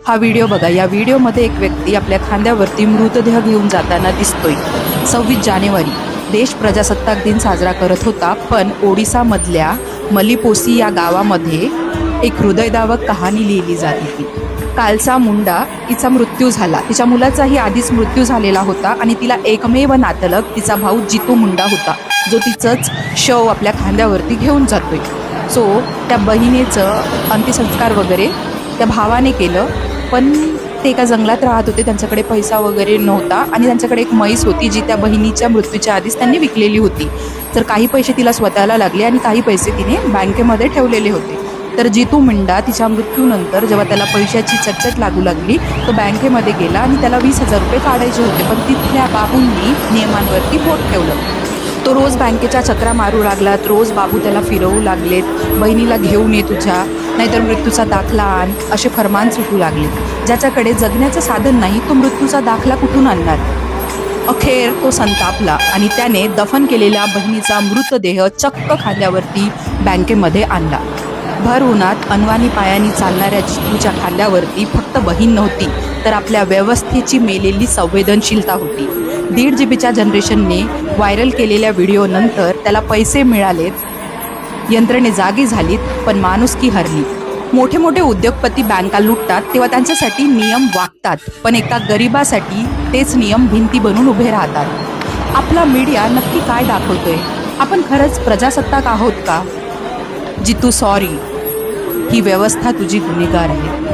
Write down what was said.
हा व्हिडिओ बघा. या व्हिडिओमध्ये एक व्यक्ती आपल्या खांद्यावरती मृतदेह घेऊन जाताना दिसतोय. 26 जानेवारी देश प्रजासत्ताक दिन साजरा करत होता, पण ओडिसामधल्या मलिपोसी या गावामध्ये एक हृदयद्रावक कहाणी लिहिली जात होती. कालचा मुंडा हिचा मृत्यू झाला. तिच्या मुलाचाही आधीच मृत्यू झालेला होता आणि तिला एकमेव नातलग तिचा भाऊ जितू मुंडा होता, जो तिचंच शव आपल्या खांद्यावरती घेऊन जातोय. सो त्या बहिणीचं अंत्यसंस्कार वगैरे त्या भावाने केलं, पण ते एका जंगलात राहत होते. त्यांच्याकडे पैसा वगैरे नव्हता आणि त्यांच्याकडे एक म्हैस होती, जी त्या बहिणीच्या मृत्यूच्या आधीच त्यांनी विकलेली होती. तर काही पैसे तिला स्वतःला लागले आणि काही पैसे तिने बँकेमध्ये ठेवलेले होते. तर जितू मुंडा तिच्या मृत्यूनंतर जेव्हा त्याला पैशाची चटचट लागू लागली, तो बँकेमध्ये गेला आणि त्याला 20,000 रुपये काढायचे होते, पण तिथल्या बाबूंनी नियमांवरती बोट ठेवलं. तो रोज बँकेच्या चक्रा मारू लागलात. रोज बाबू त्याला फिरवू लागलेत. बहिणीला घेऊन ये तुझ्या, नाहीतर मृत्यूचा दाखला आण, असे फरमान सुटू लागले. ज्याच्याकडे जगण्याचं साधन नाही, तो मृत्यूचा दाखला कुठून आणणार? अखेर तो संतापला आणि त्याने दफन केलेल्या बहिणीचा मृतदेह चक्क खांद्यावरती बँकेमध्ये आणला. भर उन्हात अनवाणी पायांनी चालणाऱ्या जितूच्या खांद्यावरती फक्त बहीण नव्हती, तर आपल्या व्यवस्थेची मेलेली संवेदनशीलता होती. 1.5 GB जनरेशनने व्हायरल केलेल्या व्हिडिओनंतर त्याला पैसे मिळालेत, यंत्रणे जागी झालीत, पण माणुसकी हरली. मोठे मोठे उद्योगपती बँका लुटतात तेव्हा त्यांच्यासाठी नियम वागतात, पण एका गरिबासाठी तेच नियम भिंती बनून उभे राहतात. आपला मीडिया नक्की काय दाखवतोय? आपण खरंच प्रजासत्ताक आहोत का? जितू सॉरी, ही व्यवस्था तुझी गुन्हेगार आहे.